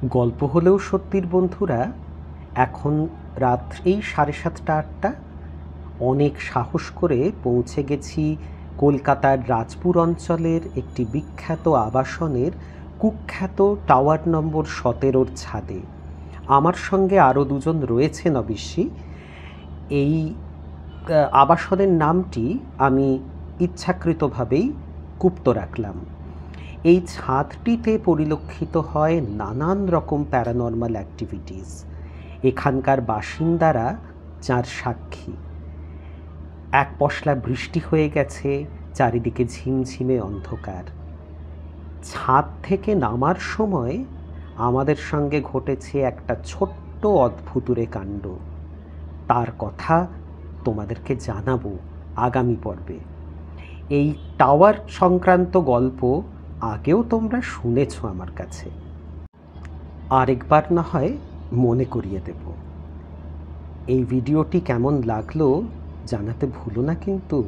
গল্প হলেও সত্যির বন্ধুরা, এখন রাত এই 7:30-8টা। অনেক সাহস করে পৌঁছে গেছি কলকাতার রাজপুর অঞ্চলের একটি বিখ্যাত আবাসনের কুখ্যাত টাওয়ার নম্বর 17-র ছাদে। আমার সঙ্গে আরও দুজন রয়েছেন অবশ্যই। এই আবাসনের নামটি আমি ইচ্ছাকৃতভাবেই গুপ্ত রাখলাম। এই ছাদটিতে পরিলক্ষিত হয় নানান রকম প্যারানর্মাল অ্যাক্টিভিটিস। এখানকার বাসিন্দারা যার সাক্ষী। এক পশলা বৃষ্টি হয়ে গেছে, চারিদিকে ঝিমঝিমে অন্ধকার। ছাদ থেকে নামার সময় আমাদের সঙ্গে ঘটেছে একটা ছোট্ট অদ্ভুতুড়ে কাণ্ড। তার কথা তোমাদেরকে জানাবো আগামী পর্বে। এই টাওয়ার সংক্রান্ত গল্প আগেও তোমরা শুনেছ আমার কাছে, আরেকবার না হয় মনে করিয়ে দেব। এই ভিডিওটি কেমন লাগলো জানাতে ভুলো না কিন্তু।